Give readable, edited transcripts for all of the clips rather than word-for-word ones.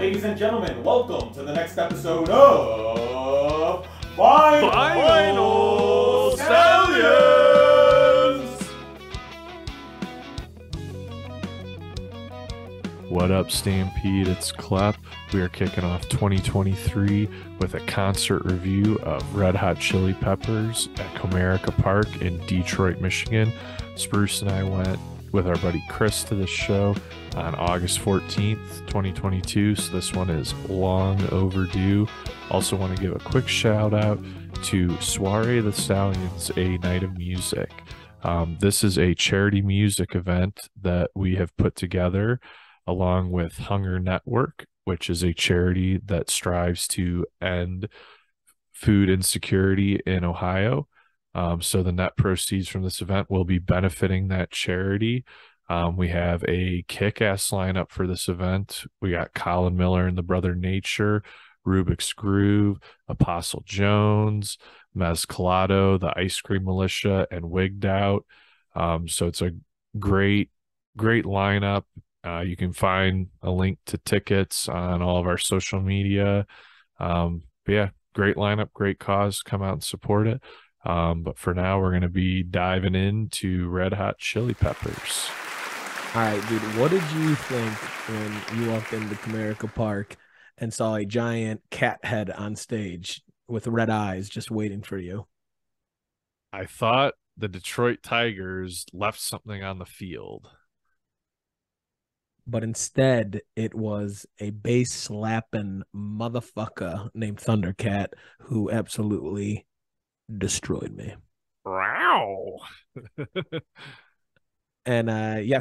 Ladies and gentlemen, welcome to the next episode of Final Stallions! What up, Stampede? It's Klep. We are kicking off 2023 with a concert review of Red Hot Chili Peppers at Comerica Park in Detroit, Michigan. Spruce and I went with our buddy Chris to the show on August 14th, 2022. So this one is long overdue. Also want to give a quick shout out to Soiree the Stallions, a night of music. This is a charity music event that we have put together along with Hunger Network, which is a charity that strives to end food insecurity in Ohio. So the net proceeds from this event will be benefiting that charity. We have a kick-ass lineup for this event. We got Colin Miller and the Brother Nature, Rubik's Groove, Apostle Jones, Mezclado, the Ice Cream Militia, and Wigged Out. So it's a great lineup. You can find a link to tickets on all of our social media. But yeah, great lineup, great cause. Come out and support it. But for now, we're going to be diving into Red Hot Chili Peppers. All right, dude, what did you think when you walked into Comerica Park and saw a giant cat head on stage with red eyes just waiting for you? I thought the Detroit Tigers left something on the field. But instead, it was a bass slapping motherfucker named Thundercat who absolutely destroyed me. Wow. And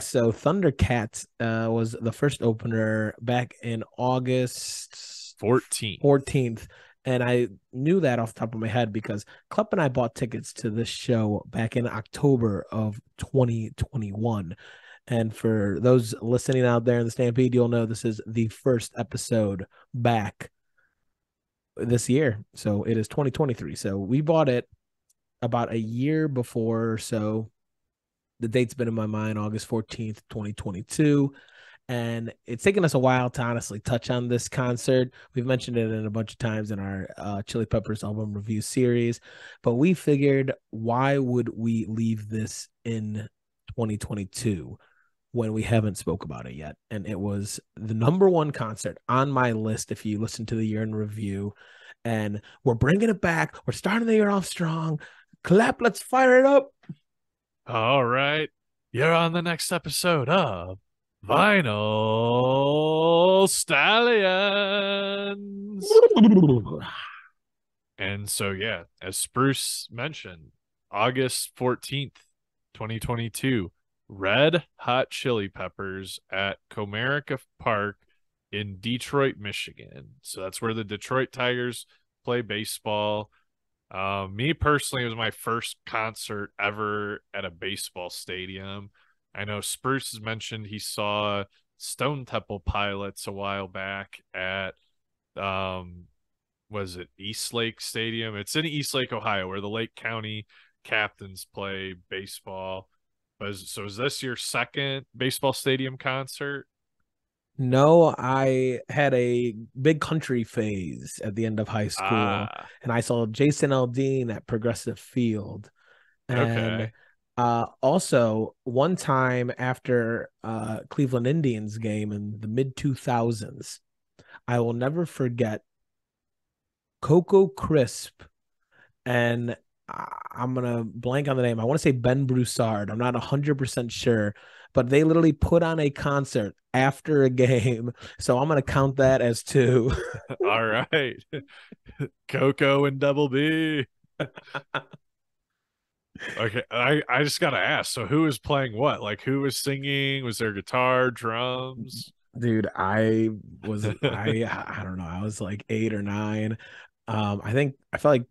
so Thundercat was the first opener back in August 14th. And I knew that off the top of my head because Klep and I bought tickets to this show back in October of 2021. And for those listening out there in the Stampede, you'll know this is the first episode back this year. So it is 2023. So we bought it about a year before. So the date's been in my mind, August 14th, 2022. And it's taken us a while to honestly touch on this concert. We've mentioned it in a bunch of times in our Chili Peppers album review series. But we figured, why would we leave this in 2022 when we haven't spoke about it yet? And it was the number one concert on my list if you listen to the year in review. And we're bringing it back. We're starting the year off strong. Klep, let's fire it up. All right. You're on the next episode of Vinyl Stallions. And so, yeah, as Spruce mentioned, August 14th, 2022, Red Hot Chili Peppers at Comerica Park in Detroit, Michigan. So that's where the Detroit Tigers play baseball. Me personally, it was my first concert ever at a baseball stadium. I know Spruce has mentioned he saw Stone Temple Pilots a while back at was it Eastlake Stadium? It's in Eastlake, Ohio, where the Lake County Captains play baseball. So is this your second baseball stadium concert? No, I had a big country phase at the end of high school, and I saw Jason Aldean at Progressive Field. And also one time after Cleveland Indians game in the mid-2000s, I will never forget Coco Crisp, and I'm going to blank on the name. I want to say Ben Broussard. I'm not 100% sure, but they literally put on a concert after a game. So I'm going to count that as two. All right. Coco and Double B. Okay. I just got to ask. So who was playing what? Like, who was singing? Was there guitar, drums? Dude, I don't know. I was like 8 or 9. I felt like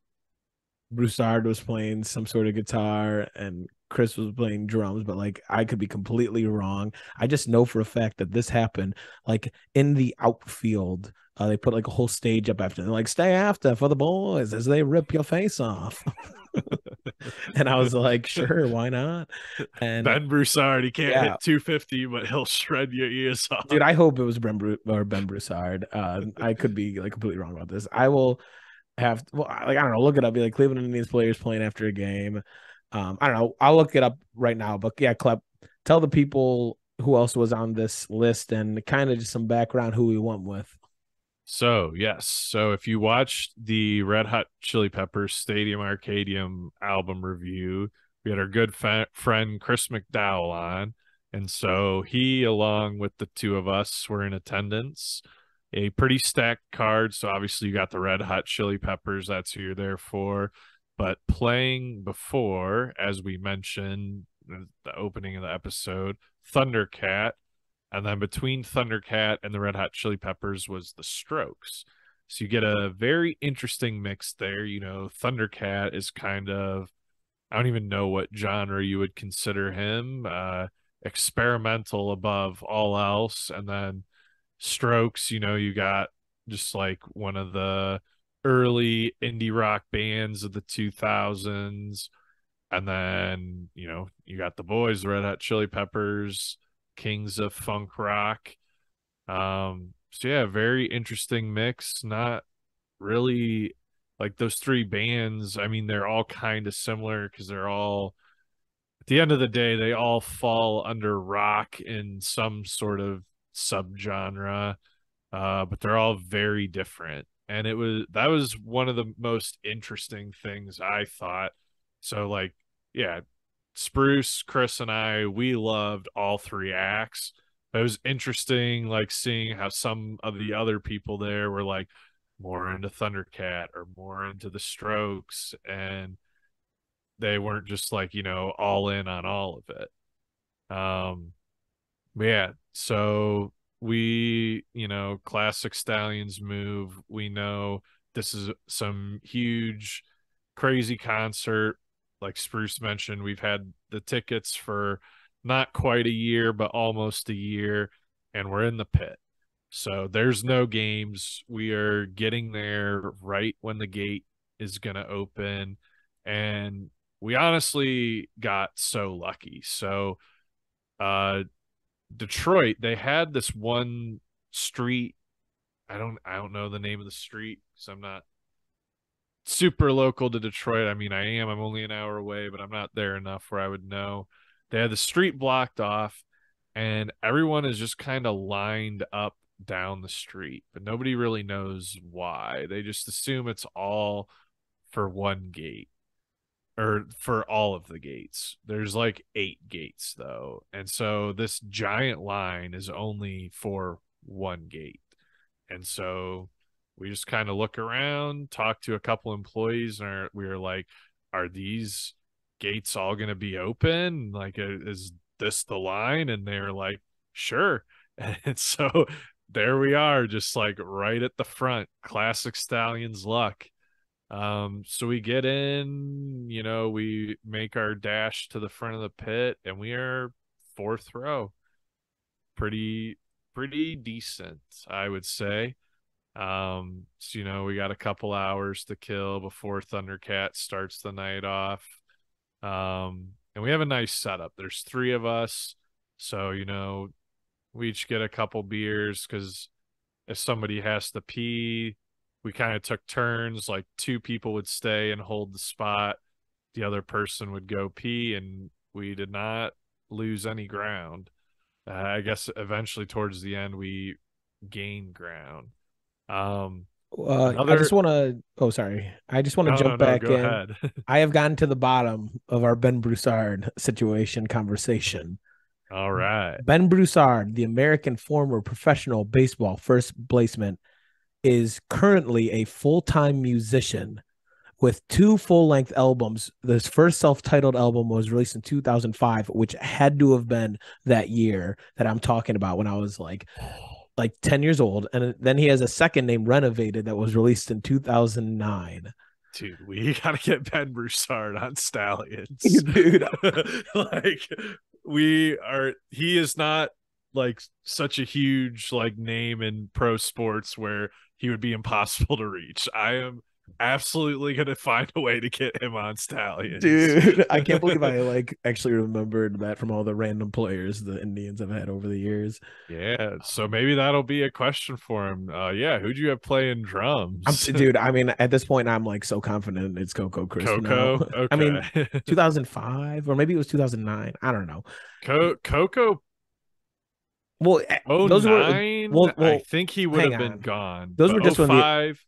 Broussard was playing some sort of guitar and Chris was playing drums, but like I could be completely wrong. I just know for a fact that this happened like in the outfield. They put like a whole stage up after. They're like, stay after for the boys as they rip your face off. And I was like, sure, why not? And Ben Broussard, he can't yeah, hit 250, but he'll shred your ears off. dude, I hope it was Ben Broussard. I could be like completely wrong about this. I will have well, like I don't know, look it up. Be like Cleveland Indians players playing after a game. I don't know. I'll look it up right now. But yeah, Klep, tell the people who else was on this list and kind of just some background who we went with. So, yes. So, if you watched the Red Hot Chili Peppers Stadium Arcadium album review, we had our good friend Chris McDowell on. And so, he, along with the two of us, were in attendance. A pretty stacked card. So, obviously, you got the Red Hot Chili Peppers. That's who you're there for. But playing before, as we mentioned, the opening of the episode, Thundercat. And then between Thundercat and the Red Hot Chili Peppers was the Strokes. So you get a very interesting mix there. You know, Thundercat is kind of, I don't even know what genre you would consider him, experimental above all else. And then Strokes, you know, you got just like one of the early indie rock bands of the 2000s. And then, you know, you got the boys, the Red Hot Chili Peppers, kings of funk rock. So yeah, very interesting mix. Not really like those three bands. I mean, they're all kind of similar because they're all, at the end of the day, they all fall under rock in some sort of subgenre, but they're all very different. And that was one of the most interesting things I thought. So like, yeah, Spruce, Chris, and I, we loved all three acts. It was interesting, like seeing how some of the other people there were like more into Thundercat or more into the Strokes, and they weren't just like, you know, all in on all of it. But yeah, so we, you know, classic Stallions move. We know this is some huge, crazy concert. Like Spruce mentioned, we've had the tickets for not quite a year, but almost a year, and we're in the pit. So there's no games. We are getting there right when the gate is going to open. And we honestly got so lucky. So, Detroit, they had this one street. I don't know the name of the street because I'm not super local to Detroit. I mean, I am. I'm only an hour away, but I'm not there enough where I would know. They had the street blocked off, and everyone is just kind of lined up down the street, but nobody really knows why. They just assume it's all for one gate or for all of the gates. There's like 8 gates though. And so this giant line is only for one gate. And so we just kind of look around, talk to a couple employees, and we were like, are these gates all going to be open? Like, is this the line? And they're like, sure. And so there we are, just like right at the front. Classic Stallions luck. So we get in, you know, we make our dash to the front of the pit, and we are 4th row. Pretty decent, I would say. So, you know, we got a couple hours to kill before Thundercat starts the night off. And we have a nice setup. There's 3 of us. So, you know, we each get a couple beers because if somebody has to pee, we kind of took turns. Like 2 people would stay and hold the spot. The other person would go pee, and we did not lose any ground. I guess eventually towards the end, we gained ground. I just want to. Oh, sorry. I just want to jump no, back go in. ahead. I have gotten to the bottom of our Ben Broussard situation conversation. All right. Ben Broussard, the American former professional baseball first baseman, is currently a full-time musician with 2 full-length albums. This first self-titled album was released in 2005, which had to have been that year that I'm talking about when I was like 10 years old. And then he has a second named Renovated that was released in 2009. Dude, we gotta get Ben Broussard on Stallions. Dude. Like he is not like such a huge like name in pro sports where he would be impossible to reach. I am absolutely gonna find a way to get him on Stallions. Dude, I can't believe I like actually remembered that from all the random players the Indians have had over the years. Yeah, so maybe that'll be a question for him. Yeah, who'd you have playing drums? Dude, I mean, at this point, I'm like so confident it's Coco Crisp now. Coco. I mean, Okay. 2005 or maybe it was 2009. I don't know. Coco Well, oh those were nine. I well. think he would Hang have been on, gone. those But were oh just when the. five.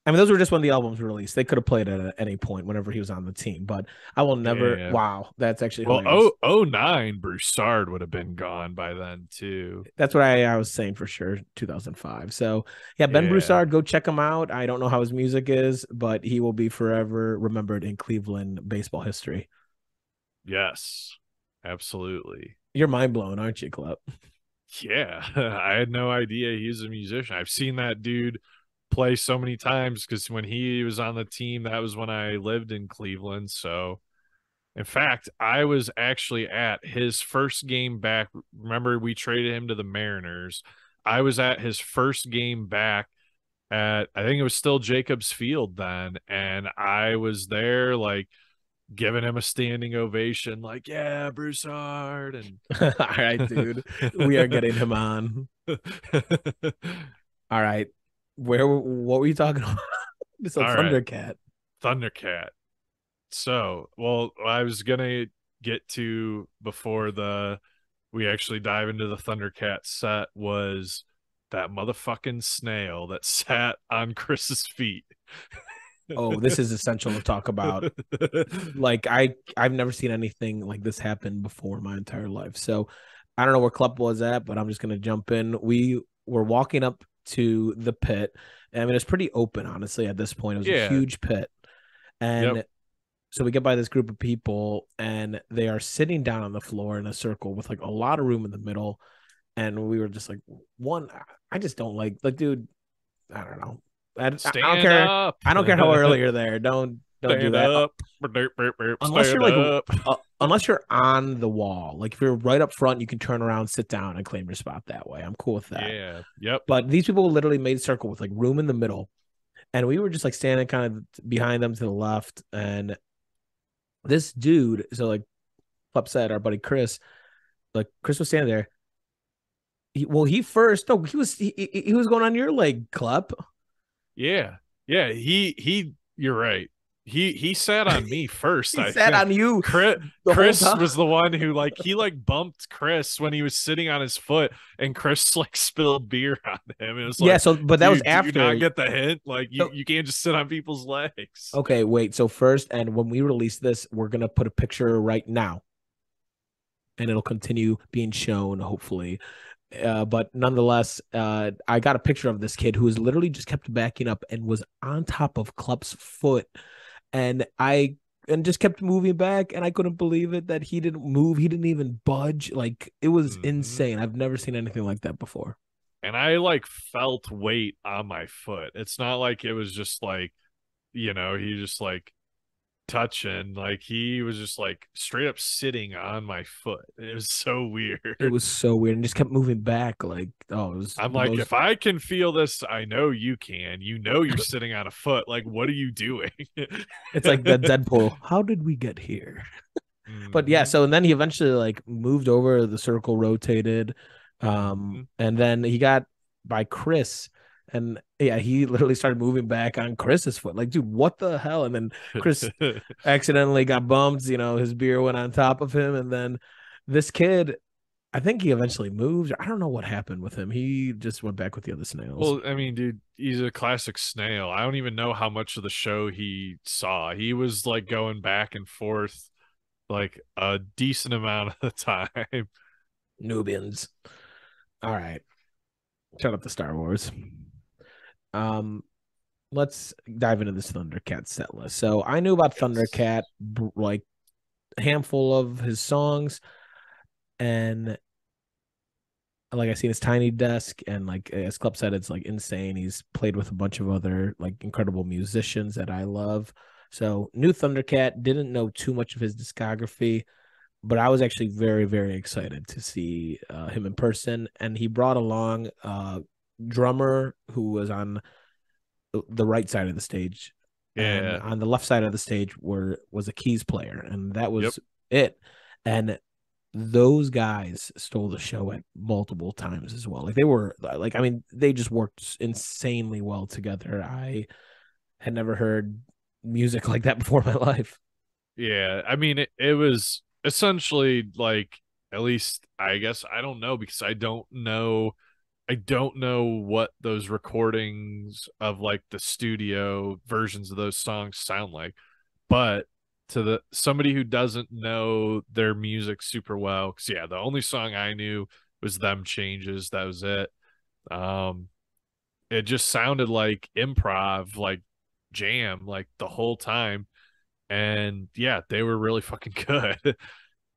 I mean, those were just when the albums were released. They could have played at any point whenever he was on the team, but I will never. Yeah. Wow, that's actually Well, hilarious. oh nine. Broussard would have been gone by then too. That's what I was saying for sure. 2005. So yeah, Ben Yeah. Broussard, go check him out. I don't know how his music is, but he will be forever remembered in Cleveland baseball history. Yes. Absolutely. You're mind blown, aren't you, Klep? Yeah. I had no idea he was a musician. I've seen that dude play so many times because when he was on the team, that was when I lived in Cleveland. So in fact, I was actually at his first game back. Remember, we traded him to the Mariners. I was at his first game back at, I think it was still Jacobs Field then. And I was there, like, giving him a standing ovation, like, yeah, Broussard. And All right, dude. We are getting him on. All right. What were you talking about? So all right, Thundercat. Thundercat. So, well, I was gonna get to before we actually dive into the Thundercat set was that motherfucking snail that sat on Chris's feet. Oh, this is essential to talk about. Like I've never seen anything like this happen before in my entire life. So I don't know where Klep was at, but I'm just gonna jump in. We were walking up to the pit. I mean, it's pretty open, honestly, at this point. It was a Yeah. huge pit. And Yep. so we get by this group of people and they are sitting down on the floor in a circle with like a lot of room in the middle. And we were just like, I just don't like, dude, I don't know. I don't Stand care. up. I don't care how early you're there. Don't do Stand that. up. Unless Stand you're like up. unless you're on the wall. Like if you're right up front, you can turn around, sit down, and claim your spot that way. I'm cool with that. Yeah. Yep. But these people literally made a circle with like room in the middle. And we were just like standing kind of behind them to the left. And this dude, so like Klep said, our buddy Chris, like Chris was standing there. He was going on your leg, Klep. Yeah. Yeah. You're right. He sat on me first. He I sat think on you. Chris was the one who he bumped Chris when he was sitting on his foot, and Chris spilled beer on him. It was Yeah, so but that was after. Do you not get the hint? Like So- you can't just sit on people's legs. Okay, wait. So first, and when we release this, we're gonna put a picture right now, and it'll continue being shown, hopefully. But nonetheless, I got a picture of this kid who was literally just kept backing up and was on top of Klep's foot, and just kept moving back, and I couldn't believe it that he didn't move. He didn't even budge. Like it was insane. I've never seen anything like that before. And I felt weight on my foot. It's not like it was just he just touching, he was just straight up sitting on my foot. It was so weird. It was so weird and just kept moving back. Like, oh, it was. I'm like, if I can feel this, I know you can. You're sitting on a foot. Like, what are you doing? It's like the Deadpool. How did we get here? But yeah, so and then he eventually moved over, the circle rotated, and then he got by Chris. And yeah, he literally started moving back on Chris's foot. Like, dude, what the hell? And then Chris accidentally got bumped. His beer went on top of him. And then this kid, I think he eventually moved. I don't know what happened with him. He just went back with the other snails. Well, I mean, dude, he's a classic snail. I don't even know how much of the show he saw. He was going back and forth a decent amount of the time. Nubians. All right. Shout out to Star Wars. Let's dive into this Thundercat set list. So I knew about Thundercat, a handful of his songs, and I seen his tiny desk, and as Klep said, it's insane. He's played with a bunch of other incredible musicians that I love. So knew Thundercat, didn't know too much of his discography, but I was actually very, very excited to see him in person. And he brought along drummer who was on the right side of the stage, and Yeah. on the left side of the stage was a keys player, and that Yep. was it. And those guys stole the show at multiple times as well. Like they were like, I mean, they just worked insanely well together. I had never heard music like that before in my life. Yeah. I mean, it was essentially like, at least I guess I don't know because I don't know what those recordings of like the studio versions of those songs sound like. But to the somebody who doesn't know their music super well, because yeah, the only song I knew was Them Changes. That was it. Um, it just sounded like improv, like jam, like the whole time. And yeah, they were really fucking good.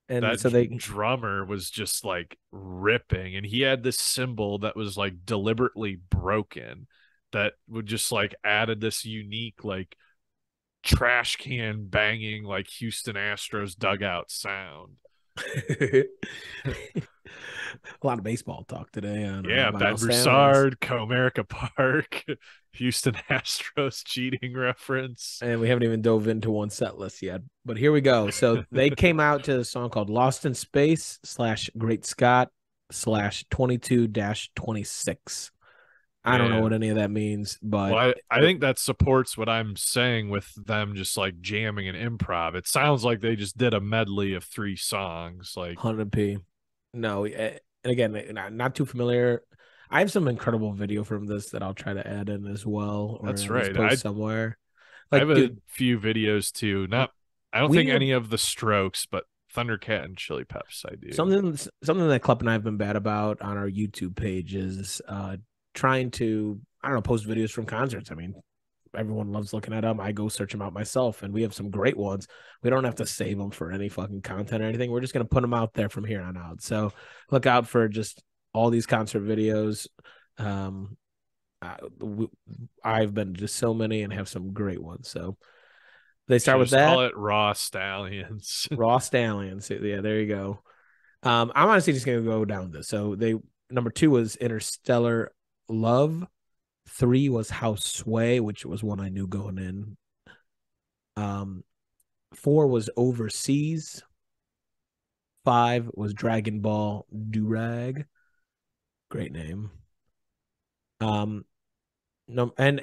And That so they drummer was just like ripping, and he had this cymbal that was like deliberately broken that would just like added this unique like trash can banging like Houston Astros dugout sound. a lot of baseball talk today on Yeah, Ben vinyl stallions. Broussard, Comerica Park, Houston Astros cheating reference. And we haven't even dove into one set list yet, but here we go. So they came out to a song called Lost in Space / Great Scott / 22-26. I don't know Yeah. what any of that means, but Well, I think that supports what I'm saying with them just like jamming and improv. It sounds like they just did a medley of 3 songs. Like, 100p. No, and again, not too familiar. I have some incredible video from this that I'll try to add in as well, or that's at least right. post somewhere. I have Like, a dude, few videos too. Not I don't we think need any of the Strokes, but Thundercat and Chili Peps I do. something that Klep and I have been bad about on our YouTube page is trying to, I don't know, post videos from concerts. I mean, everyone loves looking at them. I go search them out myself, and we have some great ones. We don't have to save them for any fucking content or anything. We're just gonna put them out there from here on out. So look out for just all these concert videos. Um, I, I've been to so many and have some great ones. So they start Should with just call that. it Raw Stallions. Raw Stallions. Yeah, there you go. I'm honestly just gonna go down this. So they number 2 was Interstellar Love. 3 was House Sway, which was one I knew going in. 4 was Overseas. 5 was Dragon Ball Durag. Great name. No, and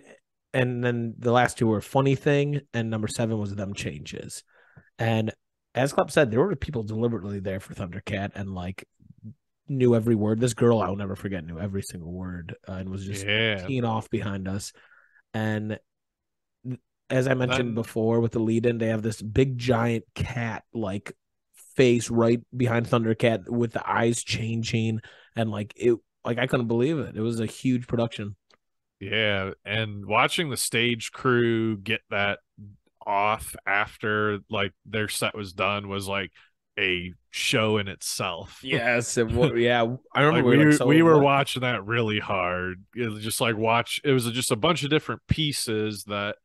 then the last 2 were Funny Thing, and number 7 was Them Changes. And as Klep said, there were people deliberately there for Thundercat and like knew every word. This girl I'll never forget knew every single word and was just Yeah. teeing off behind us. And as I mentioned Then before with the lead in, they have this big giant cat like face right behind Thundercat with the eyes changing and like it like I couldn't believe it. It was a huge production. yeah, and watching the stage crew get that off after like their set was done was like a show in itself. Yes, yeah. I remember Like we were like, we so were what? watching that really hard. It was just like it was just a bunch of different pieces that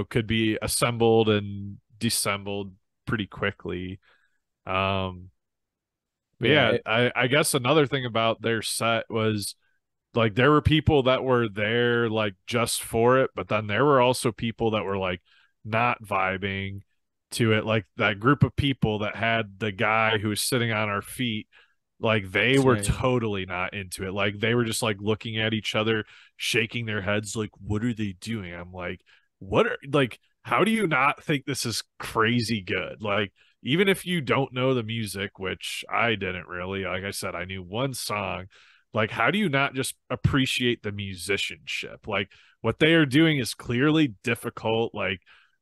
could be assembled and disassembled pretty quickly. Um but Yeah, yeah, I guess another thing about their set was like there were people that were there like just for it, but then there were also people that were like not vibing to it. Like that group of people that had the guy who was sitting on our feet, like they were same. totally not into it. Like they were just like looking at each other, shaking their heads, like, what are they doing? I'm like, how do you not think this is crazy good? Like, even if you don't know the music, which I didn't really, like I said, I knew one song. Like, how do you not just appreciate the musicianship? Like, what they are doing is clearly difficult. Like,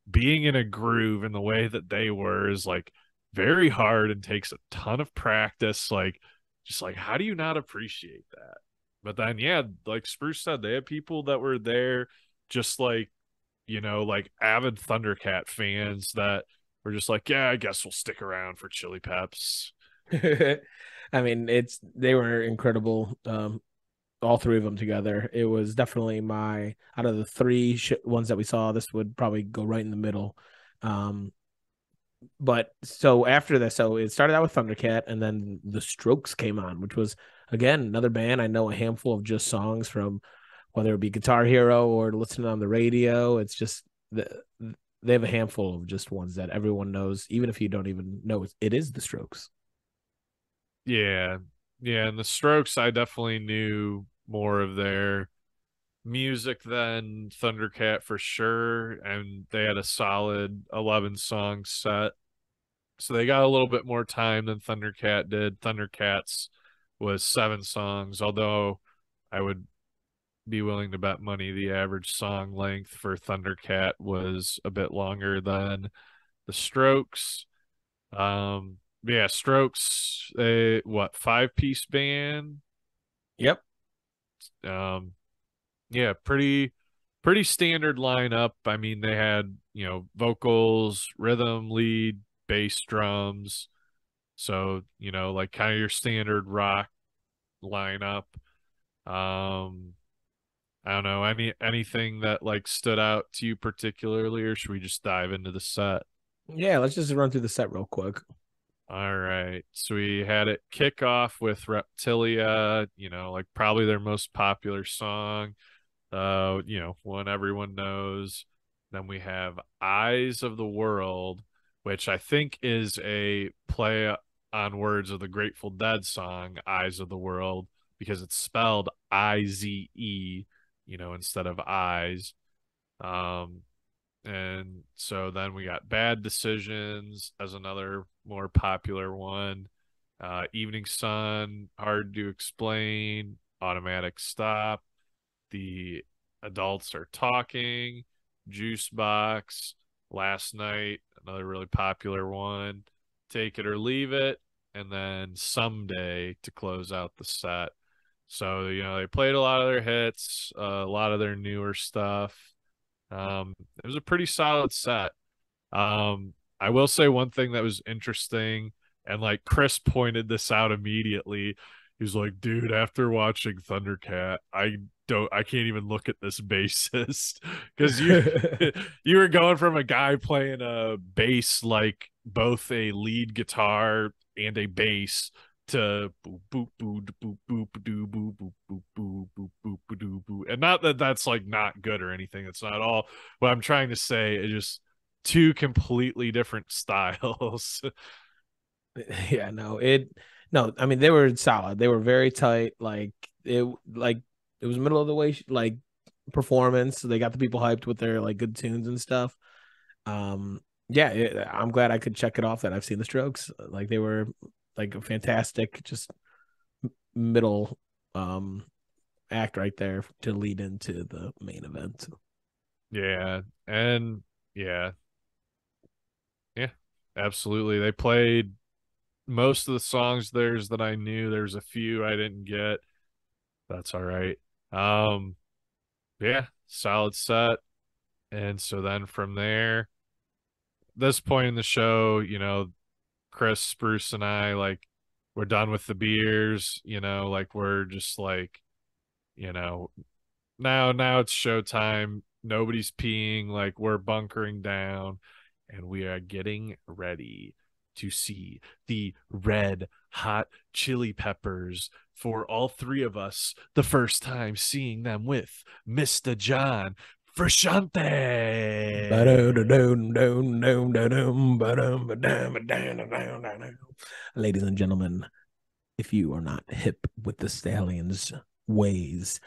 being in a groove in the way that they were is like very hard and takes a ton of practice. Like, just like, how do you not appreciate that? But then, yeah, like Spruce said, they had people that were there just like, like avid Thundercat fans that were just like, yeah, I guess we'll stick around for Chili Peps. I mean, they were incredible. All 3 of them together. It was definitely my out of the 3 ones that we saw. This would probably go right in the middle. But so after this, so it started out with Thundercat, and then the Strokes came on, which was again another band I know a handful of just songs from whether it be Guitar Hero or listening on the radio. It's just they have a handful of just ones that everyone knows, even if you don't even know it is the Strokes. Yeah. Yeah, and the Strokes, I definitely knew more of their music than Thundercat for sure, and they had a solid 11 song set. So they got a little bit more time than Thundercat did. Thundercats was 7 songs, although I would be willing to bet money the average song length for Thundercat was a bit longer than the Strokes. Yeah, Strokes, a what, 5-piece band? Yep. Um, yeah, pretty standard lineup. I mean, they had, vocals, rhythm, lead, bass, drums. So, like kind of your standard rock lineup. Um, I don't know, anything that like stood out to you particularly, or should we just dive into the set? Yeah, let's just run through the set real quick. All right. So we had it kick off with Reptilia, like probably their most popular song. One everyone knows. Then we have Eyes of the World, which I think is a play on words of the Grateful Dead song Eyes of the World, because it's spelled IZE, instead of eyes. Um, and so then we got Bad Decisions as another more popular one. Evening Sun, Hard to Explain, Automatic Stop, The Adults Are Talking, Juice Box, Last Night, another really popular one, Take It or Leave It, and then Someday to close out the set. So, they played a lot of their hits, a lot of their newer stuff. It was a pretty solid set. I will say one thing that was interesting, and like Chris pointed this out immediately. He was like, dude, after watching Thundercat, I can't even look at this bassist because you were going from a guy playing a bass, like both a lead guitar and a bass, to boop boop boop boop boop doo boop boop boop boop boop boop doo boop. And not that that's like not good or anything. It's not all what I'm trying to say. It's just two completely different styles. Yeah, no, I mean they were solid. They were very tight. Like it was middle of the way like performance. So they got the people hyped with their like good tunes and stuff. Yeah, I'm glad I could check it off that I've seen the Strokes. Like they were like a fantastic just middle act right there to lead into the main event. Yeah, and yeah, yeah, absolutely. They played most of the songs theirs that I knew. There's a few I didn't get. That's all right. Um, yeah, solid set. And so then from there, this point in the show, Chris, Spruce, and I, like, we're done with the beers, like we're just like, you know, now it's showtime. Nobody's peeing, like we're bunkering down, and we are getting ready to see the Red Hot Chili Peppers for all three of us, the first time seeing them with Mr. John Frusciante. Ladies and gentlemen, if you are not hip with the Stallions' ways,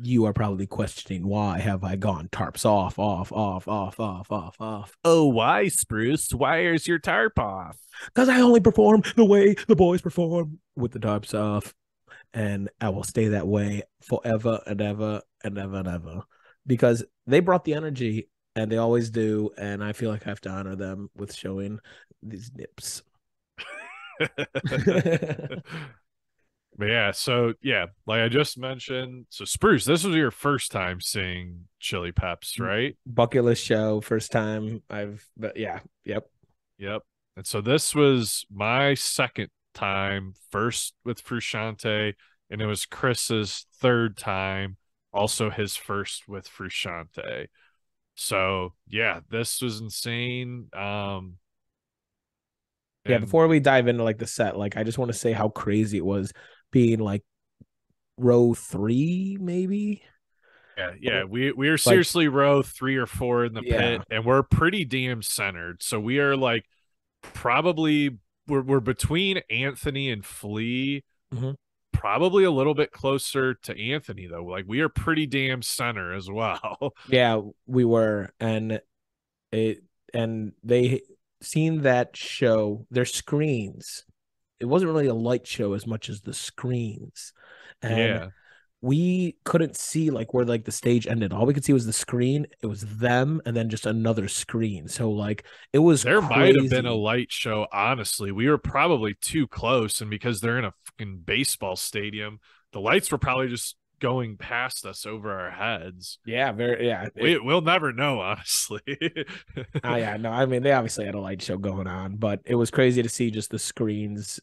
you are probably questioning why have I gone tarps off, off, off, off, off, off, off. Oh, why, Spruce? Why is your tarp off? Because I only perform the way the boys perform with the tarps off. And I will stay that way forever and ever and ever and ever. Because they brought the energy and they always do. And I feel like I have to honor them with showing these nips. But yeah, so yeah, like I just mentioned, so Spruce, this was your first time seeing Chili Peps, right? Bucket list show, first time but yeah, yep. Yep. And so this was my second time, first with Frusciante, and it was Chris's third time, also his first with Frusciante. So yeah, this was insane. Yeah, before we dive into like the set, like I just want to say how crazy it was being like row 3, maybe. yeah. We are Like, seriously row 3 or 4 in the yeah. pit, and we're pretty damn centered. So we are like probably we're between Anthony and Flea, Mhm. probably a little bit closer to Anthony though. Like we are pretty damn center as well. Yeah, we were, it and they seen that show, their screens. It wasn't really a light show as much as the screens. And Yeah. we couldn't see like where like the stage ended. All we could see was the screen. It was them and then just another screen. So like it was There might have been a crazy. light show, honestly. We were probably too close, and because they're in a fucking baseball stadium, the lights were probably just going past us over our heads. Yeah, very yeah. We'll never know, honestly. Yeah, no, I mean they obviously had a light show going on, but it was crazy to see just the screens.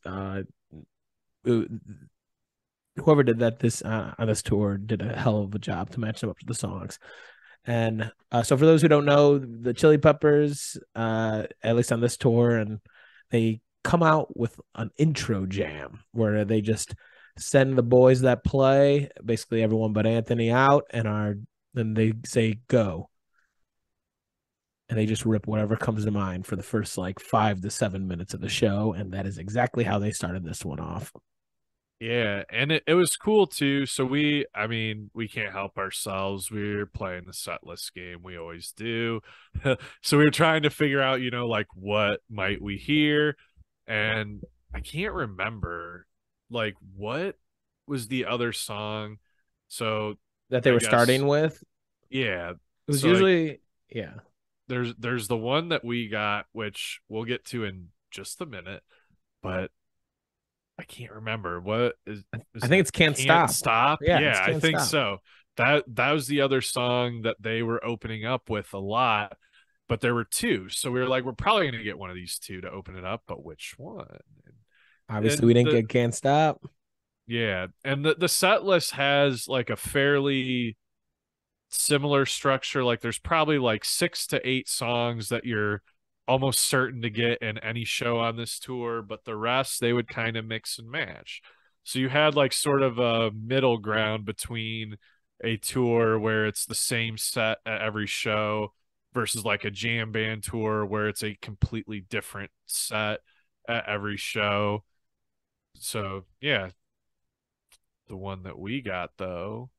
Whoever did that this on this tour did a hell of a job to match them up to the songs. And so for those who don't know, the Chili Peppers, at least on this tour, and they come out with an intro jam where they just send the boys that play, basically everyone but Anthony out, then they say go. And they just rip whatever comes to mind for the first like 5 to 7 minutes of the show. And that is exactly how they started this one off. Yeah, and it was cool too. So I mean, we can't help ourselves. We're playing the set list game. We always do. So we were trying to figure out, like what might we hear? And I can't remember like what was the other song. So That they I were guess, starting with. yeah. It was So like usually, yeah. there's the one that we got, which we'll get to in just a minute, but I can't remember what I is think it it's Can't Can't Stop. Stop? Yeah, it's Yeah, I Can't think Stop. so. That was the other song that they were opening up with a lot, but there were two. So we were like, we're probably gonna get one of these two to open it up, but which one? Obviously, we And didn't the get Can't Stop. yeah, and the set list has like a fairly similar structure. Like there's probably like 6 to 8 songs that you're almost certain to get in any show on this tour, but the rest they would kind of mix and match. So you had like sort of a middle ground between a tour where it's the same set at every show versus like a jam band tour where it's a completely different set at every show. So yeah, the one that we got though.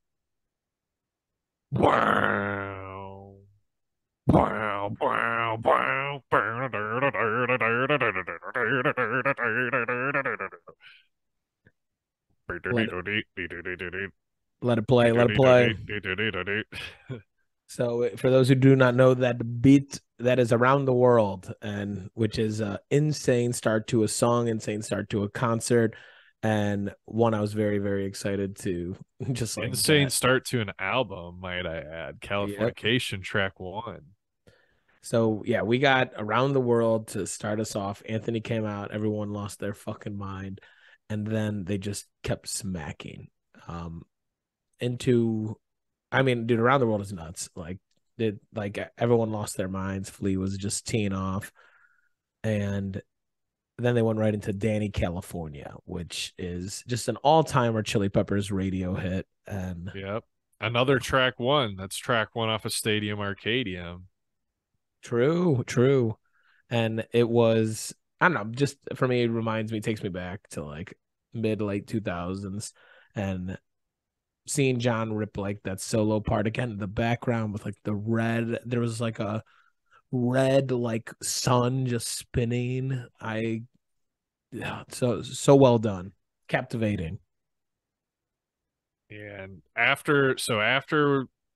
Wow. Wow, wow, wow. Let it let it play. Let it play. So, for those who do not know, that beat that is Around the World, and which is a insane start to a song, insane start to a concert, and one I was very very excited to just like Insane get. start to an album, might I add. Yep. Californication track 1. So yeah, we got Around the World to start us off. Anthony came out, everyone lost their fucking mind, and then they just kept smacking. Um, into I mean, dude, Around the World is nuts. Like everyone lost their minds. Flea was just teeing off. And then they went right into Danny California, which is just an all-timer Chili Peppers radio hit. And Yep. Another track 1. That's track 1 off of Stadium Arcadium. true, true. And it was, I don't know, just for me, it reminds me, takes me back to like mid late 2000s. And seeing John rip like that solo part again in the background with like the red, there was like a red like sun just spinning. Yeah, so well done, captivating. And after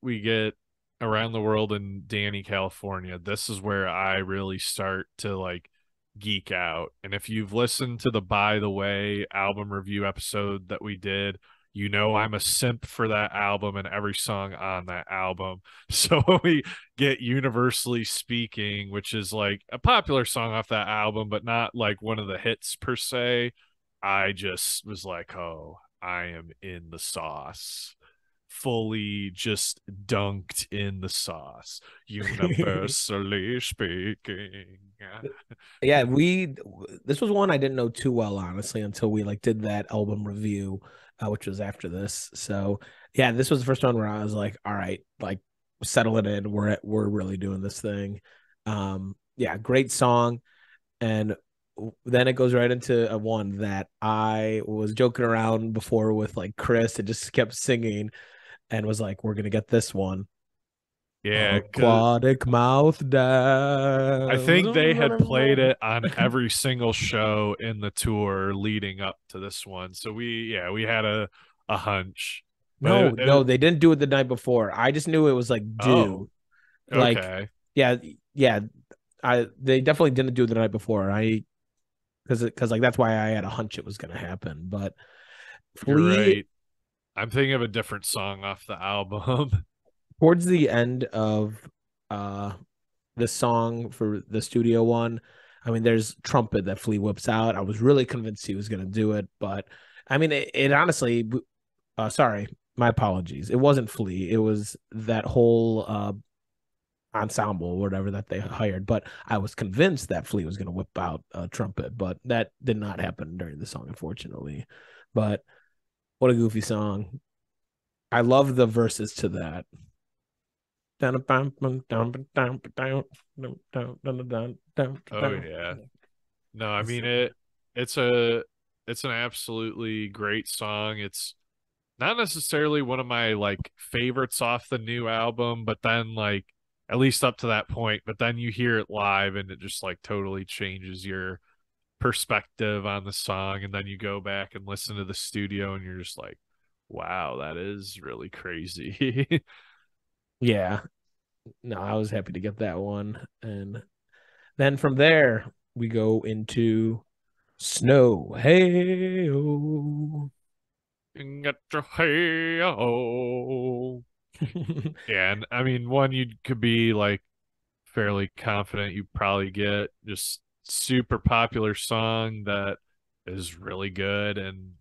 we get Around the World in Danny, California, this is where I really start to like geek out. And if you've listened to the By the Way album review episode that we did, I'm a simp for that album and every song on that album. So when we get Universally Speaking, which is like a popular song off that album, but not like one of the hits per se, I just was like, oh, I am in the sauce. fully just dunked in the sauce, universally speaking. Yeah, this was one I didn't know too well, honestly, until we like did that album review, which was after this. So yeah, this was the first one where I was like, all right, like settle it in. We're really doing this thing. Yeah, great song. And then it goes right into a one that I was joking around before with like Chris and just kept singing and was like, we're gonna get this one. Yeah, because Aquatic mouth I think they had played dive. it on every single show in the tour leading up to this one. So we had a hunch. But No, they didn't do it the night before. I just knew it was like oh, due. Like, okay. yeah, yeah. They definitely didn't do it the night before. Because like that's why I had a hunch it was gonna happen. But You're Flea right. I'm thinking of a different song off the album. towards the end of uh the song for the studio one, I mean, there's trumpet that Flea whips out. I was really convinced he was gonna do it, but I mean, it honestly. Sorry, my apologies. It wasn't Flea. It was that whole ensemble or whatever that they hired. But I was convinced that Flea was going to whip out a trumpet, but that did not happen during the song, unfortunately. But what a goofy song. I love the verses to that. Oh yeah. No, I mean it's it's an absolutely great song. It's not necessarily one of my like favorites off the new album, but then like at least up to that point, but then you hear it live and it just like totally changes your perspective on the song, and then you go back and listen to the studio and you're just like, wow, that is really crazy. Yeah. No, I was happy to get that one. And then from there, we go into Snow. Hey, oh. Get your hey-oh. Yeah, and I mean one you could be like fairly confident you probably get just super popular song that is really good and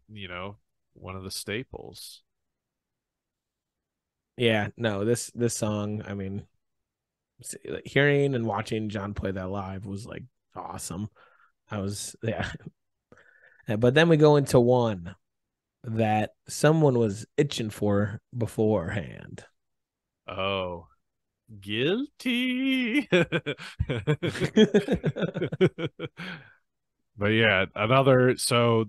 one of the staples. Yeah, no, this song, I mean, hearing and watching John play that live was like awesome. I was yeah. But then we go into one that someone was itching for beforehand. Oh, guilty. But yeah, another so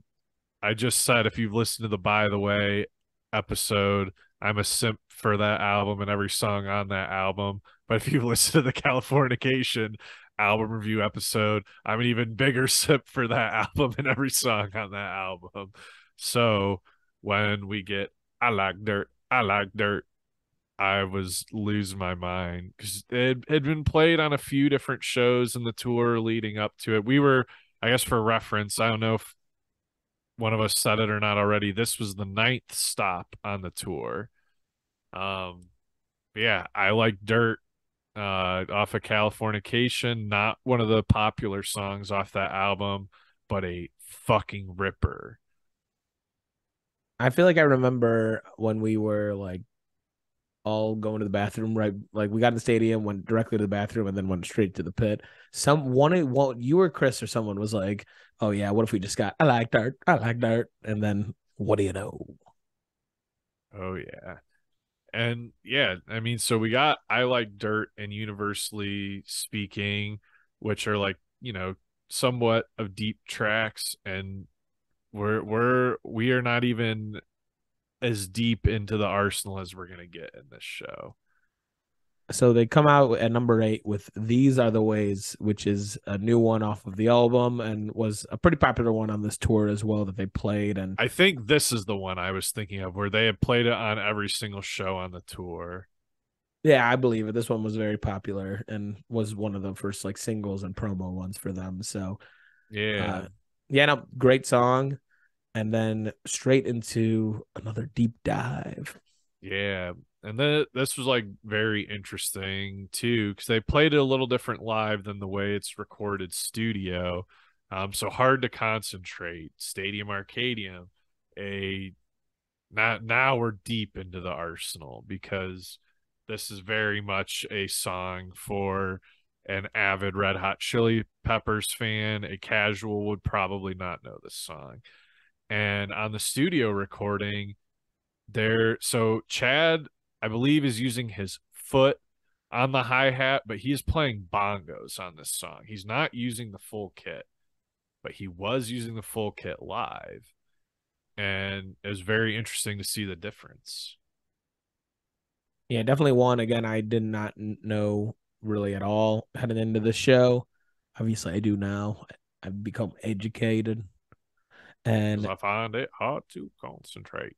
I just said if you've listened to the By the Way episode, I'm a simp for that album and every song on that album. But if you've listened to the Californication album review episode, I'm an even bigger simp for that album and every song on that album. So when we get I like dirt, I was losing my mind because it had been played on a few different shows in the tour leading up to it. We were, I guess, for reference, I don't know if one of us said it or not already. This was the ninth stop on the tour. Yeah, I like Dirt off of Californication, not one of the popular songs off that album, but a fucking ripper. I feel like I remember when we were like all going to the bathroom, right? Like we got in the stadium, went directly to the bathroom, and then went straight to the pit. One, you or Chris or someone was like, "Oh yeah, what if we just got I like dirt," and then what do you know? Oh yeah. And yeah, I mean, so we got I Like Dirt and Universally Speaking, which are like, somewhat of deep tracks, and we are not even as deep into the arsenal as we're gonna get in this show. So they come out at number 8 with "These Are the Ways," which is a new one off of the album and was a pretty popular one on this tour as well that they played. And I think this is the one I was thinking of where they had played it on every single show on the tour. yeah, I believe it. This one was very popular and was one of the first like singles and promo ones for them. So, Yeah. uh, yeah, no, great song. And then straight into another deep dive. Yeah. And then this was like very interesting too, because they played it a little different live than the way it's recorded studio. So hard to concentrate. Stadium Arcadium, a now we're deep into the arsenal because this is very much a song for an avid Red Hot Chili Peppers fan. A casual would probably not know this song. And on the studio recording, so Chad, I believe, is using his foot on the hi-hat, but he is playing bongos on this song. He's not using the full kit, but he was using the full kit live. And it was very interesting to see the difference. Yeah, definitely one. Again, I did not know really at all heading into the show. Obviously, I do now. I've become educated. Because And I find it hard to concentrate.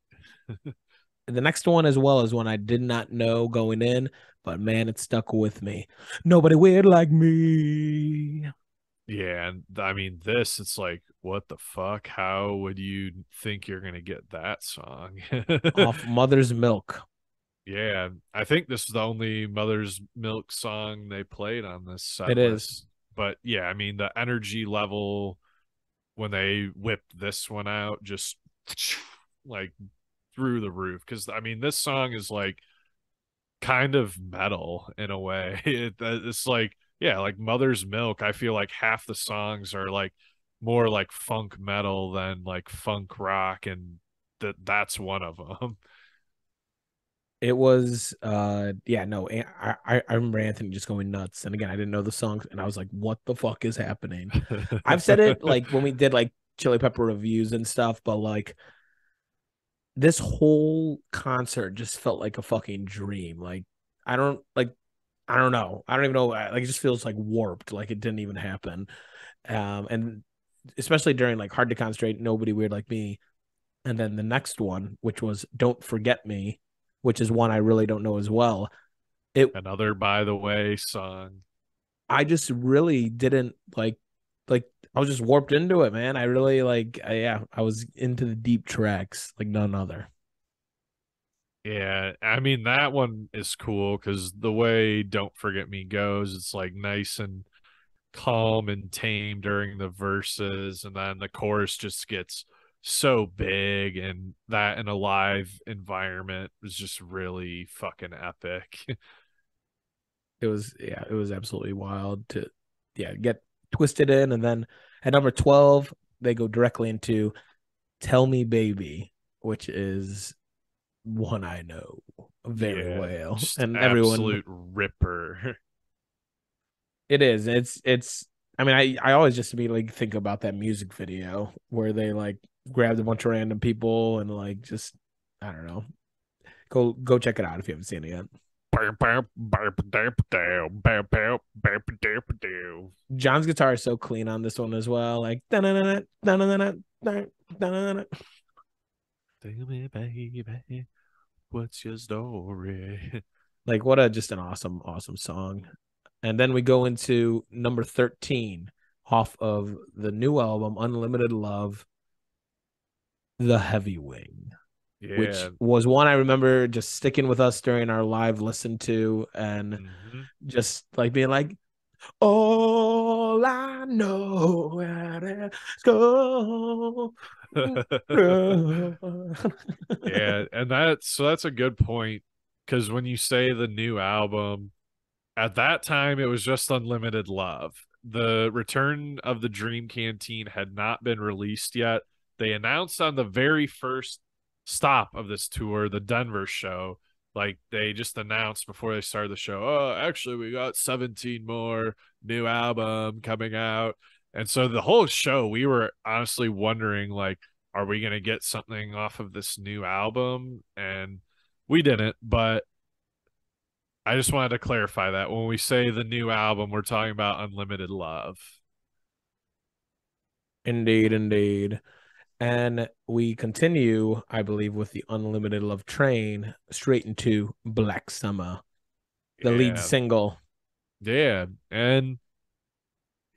the next one as well is one I did not know going in, but man, it stuck with me. Nobody weird like me. Yeah, and I mean this, it's like, what the fuck? How would you think you're gonna get that song? Off Mother's Milk. Yeah, I think this is the only Mother's Milk song they played on this It set is. list. But yeah, I mean the energy level when they whipped this one out just like through the roof. Because I mean this song is like kind of metal in a way. It's like, yeah, like Mother's Milk. I feel like half the songs are like more like funk metal than like funk rock, and that's one of them. It was yeah, no, I remember Anthony just going nuts. And again, I didn't know the songs and I was like, what the fuck is happening? I've said it like when we did like Chili Pepper reviews and stuff, but like this whole concert just felt like a fucking dream. Like I don't like I don't know. I don't even know. Like it just feels like warped. Like it didn't even happen. And especially during like Hard to Concentrate, Nobody Weird Like Me, and then the next one, which was Don't Forget Me, which is one I really don't know as well. It Another By the Way song. I just really didn't like I was just warped into it, man. I really yeah, I was into the deep tracks like none other. Yeah, I mean that one is cool because the way Don't Forget Me goes, it's like nice and calm and tame during the verses, and then the chorus just gets so big, and that in a live environment was just really fucking epic. It was yeah, it was absolutely wild to yeah, get twisted in. And then at number 12, they go directly into Tell Me Baby, which is one I know very Yeah, well. just And everyone absolute ripper. it is. It's I mean, I always just immediately think about that music video where they like grabbed a bunch of random people and like just I don't know. Go check it out if you haven't seen it yet. John's guitar is so clean on this one as well. Like Tell me, baby, what's your story? like what a just an awesome song. And then we go into number 13 off of the new album Unlimited Love, The Heavy Wing, which Yeah. was one I remember just sticking with us during our live listen to and Mm-hmm. just like being like, all I know is go. Yeah, and that's a good point because when you say the new album, at that time it was just Unlimited Love. The Return of the Dream Canteen had not been released yet. They announced on the very first stop of this tour, the Denver show, like they just announced before they started the show, oh, actually we got 17 more new album coming out. And so the whole show we were honestly wondering like, are we going to get something off of this new album? And we didn't, but I just wanted to clarify that when we say the new album, we're talking about Unlimited Love. Indeed, indeed. And we continue, I believe, with the Unlimited Love Train straight into Black Summer, the lead Yeah. single. Yeah. And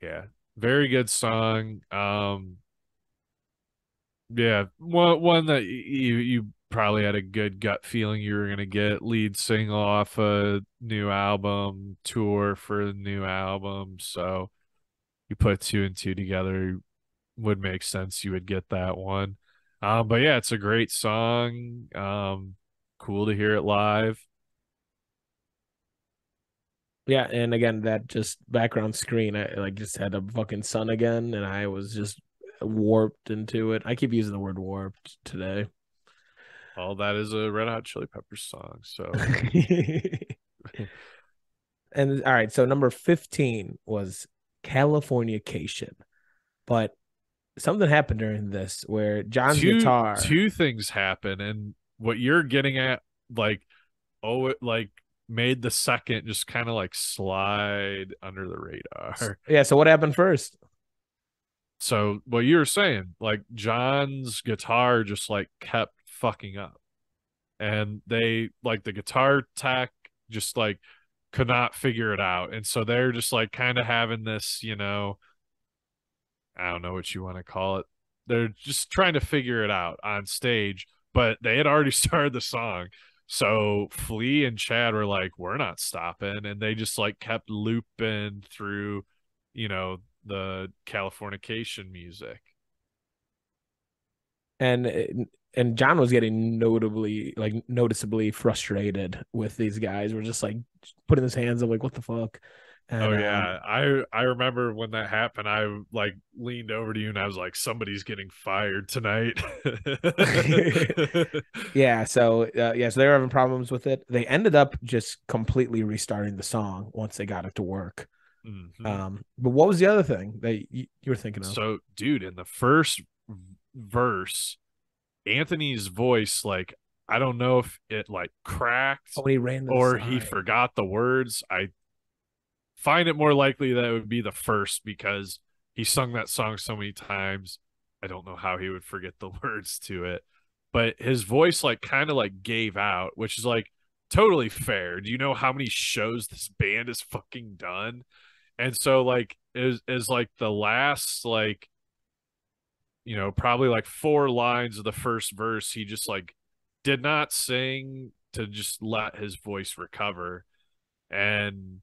yeah, very good song. Yeah, one that you probably had a good gut feeling you were gonna get lead single off a new album, tour for the new album. So you put two and two together, would make sense you would get that one. But yeah, it's a great song. Cool to hear it live. Yeah, and again, that just background screen, I like just had a fucking sun again, and I was just warped into it. I keep using the word warped today. All that is a Red Hot Chili Peppers song. So And all right, so number 15 was Californication. But something happened during this where John's guitar. two things happen, and what you're getting at, like, oh, it like made the second just kind of like slide under the radar. Yeah, so what happened first? So what you were saying, like John's guitar just like kept fucking up, and they like the guitar tech just like could not figure it out, and so they're just like kind of having this, I don't know what you want to call it. They're just trying to figure it out on stage, but they had already started the song. So Flea and Chad were like, we're not stopping. And they just like kept looping through, the Californication music. And John was getting noticeably frustrated with these guys. We're just like putting his hands up, like, what the fuck? Oh And yeah, I remember when that happened. I like leaned over to you and I was like, "Somebody's getting fired tonight." yeah, so they were having problems with it. They ended up just completely restarting the song once they got it to work. Mm-hmm. But what was the other thing that you were thinking of? So, dude, in the first verse, Anthony's voice, like, I don't know if it like cracked Oh, when he ran to the or he side. forgot the words. I find it more likely that it would be the first because he sung that song so many times. I don't know how he would forget the words to it, but his voice like kind of like gave out, which is like totally fair. Do you know how many shows this band has fucking done? And so like is like the last like, probably like four lines of the first verse, he just like did not sing to just let his voice recover. And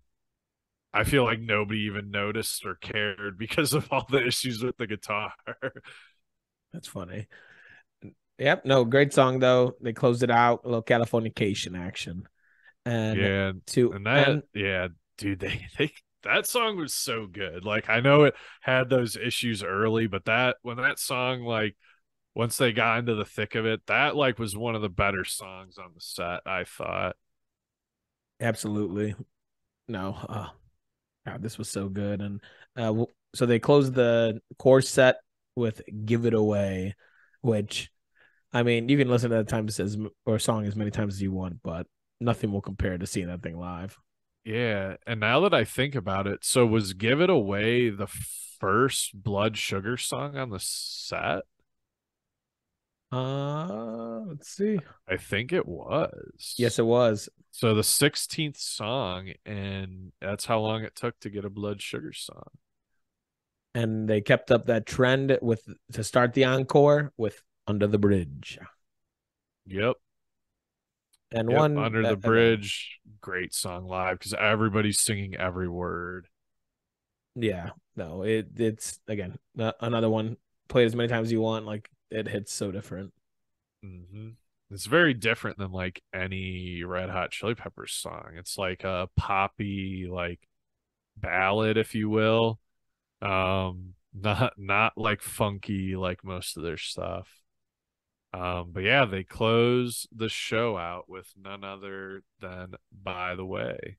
I feel like nobody even noticed or cared because of all the issues with the guitar. That's funny. Yep, no, great song though. They closed it out, a little Californication action. And Yeah, to and that, and yeah, dude, they that song was so good. Like I know it had those issues early, but that when that song like once they got into the thick of it, that like was one of the better songs on the set, I thought. absolutely no, God, this was so good. And so they closed the core set with "Give It Away," which I mean, you can listen to that times as or song as many times as you want, but nothing will compare to seeing that thing live. Yeah, and now that I think about it, so was Give It Away the first Blood Sugar song on the set? Let's see. I think it was. Yes, it was. So the 16th song, and that's how long it took to get a Blood Sugar song. And they kept up that trend with to start the encore with "Under the Bridge." Yep. And Yep. one Under the again, Bridge, great song live because everybody's singing every word. yeah, no, it's again another one. Play it as many times as you want. Like it hits so different. Mm-hmm. It's very different than like any Red Hot Chili Peppers song. It's like a poppy, like ballad, if you will. Not like funky like most of their stuff. But yeah, they close the show out with none other than By the Way.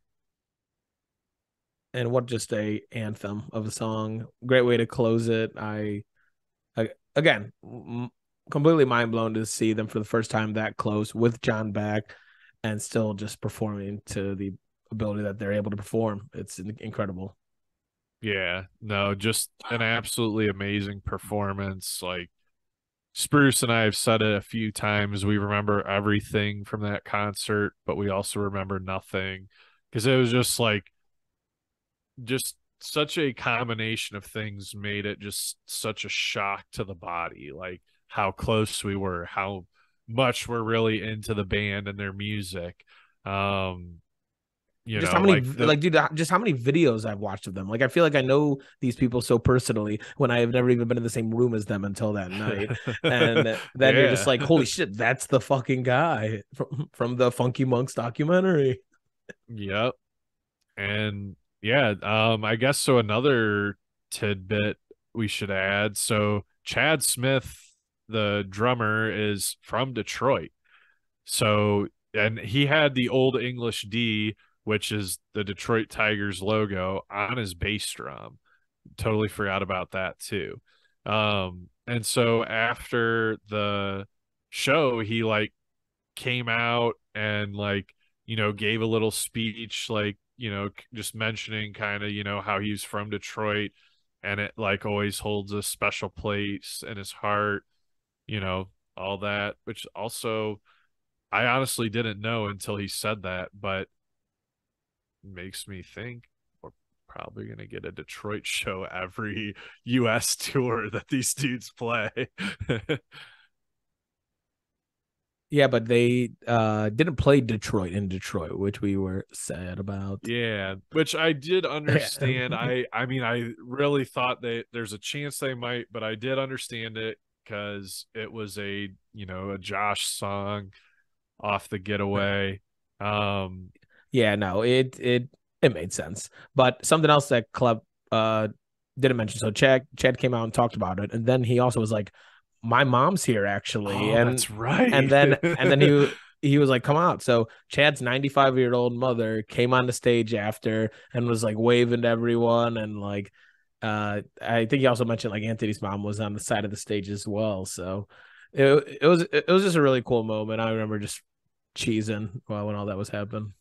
And what just a anthem of a song. Great way to close it. I again completely mind blown to see them for the first time that close with John back and still just performing to the ability that they're able to perform. It's incredible. Yeah, no, just an absolutely amazing performance. Like Spruce and I have said it a few times. We remember everything from that concert, but we also remember nothing because it was just such a combination of things made it just such a shock to the body, like how close we were, how much we're really into the band and their music. Um, Just how many dude, just how many videos I've watched of them. Like I feel like I know these people so personally when I have never even been in the same room as them until that night. And then you're just like, holy shit, that's the fucking guy from the Funky Monks documentary. Yep. And yeah, I guess so another tidbit we should add. So Chad Smith, the drummer, is from Detroit. So, and he had the Old English D, which is the Detroit Tigers logo, on his bass drum. Totally forgot about that too. And so after the show, he like came out and like, gave a little speech, like, just mentioning kind of, how he's from Detroit and it like always holds a special place in his heart, all that, which also I honestly didn't know until he said that, but makes me think we're probably going to get a Detroit show every US tour that these dudes play. Yeah, but they didn't play Detroit in Detroit, which we were sad about. Yeah, which I did understand. I mean, I really thought that there's a chance they might, but I did understand it because it was a Josh song off the Getaway. Yeah, no, it made sense. But something else that Klep didn't mention. So Chad came out and talked about it, and then he also was like, my mom's here actually. Oh, and that's right. And then he was like, come out. So Chad's 95-year-old mother came on the stage after and was like waving to everyone, and like I think he also mentioned like Anthony's mom was on the side of the stage as well. So it was just a really cool moment. I remember just cheesing when all that was happening.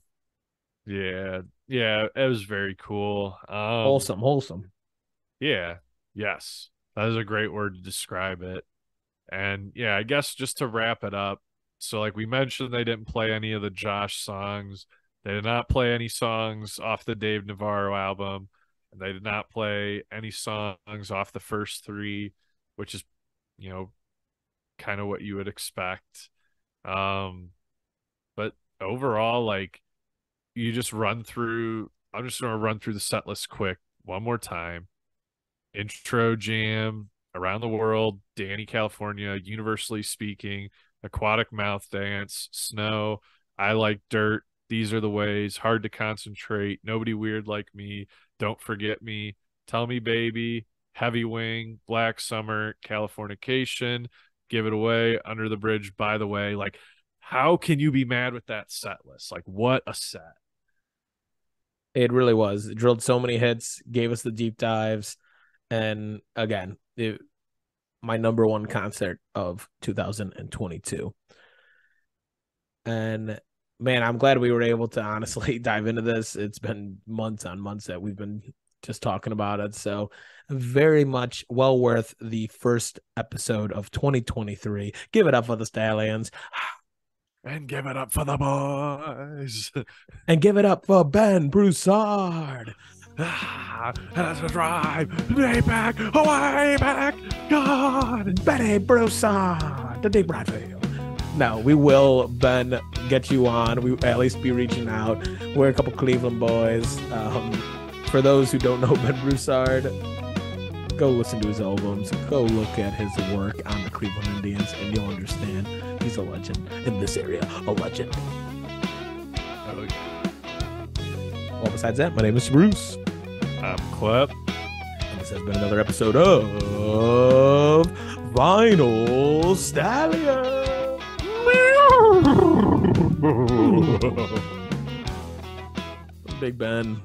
Yeah, it was very cool. Wholesome. Yeah, yes, that is a great word to describe it. And yeah, I guess just to wrap it up, so like we mentioned, they didn't play any of the Josh songs. They did not play any songs off the Dave Navarro album. And they did not play any songs off the first three, which is, kind of what you would expect. But overall, like I'm just going to run through the set list quick one more time. Intro Jam, Around the World, Danny California, Universally Speaking, Aquatic Mouth Dance, Snow, I Like Dirt, These Are the Ways, Hard to Concentrate, Nobody Weird Like Me, Don't Forget Me, Tell Me Baby, Heavy Wing, Black Summer, Californication, Give It Away, Under the Bridge, By the Way. Like, how can you be mad with that set list? Like, what a set. It really was. It drilled so many hits, gave us the deep dives. And again, my number one concert of 2022. And man, I'm glad we were able to honestly dive into this. It's been months on months that we've been just talking about it. So very much well worth the first episode of 2023. Give it up for the Stallions. And give it up for the boys. And give it up for Ben Broussard. Let's drive way back, God. Benny Broussard, the deep right field. No, we will, Ben, get you on. We at least be reaching out. We're a couple Cleveland boys. For those who don't know Ben Broussard, go listen to his albums. Go look at his work on the Cleveland Indians, and you'll understand he's a legend in this area. A legend. Oh, yeah. Well, besides that, my name is Spruce. I'm Klep. And this has been another episode of Vinyl Stallion. Big Ben.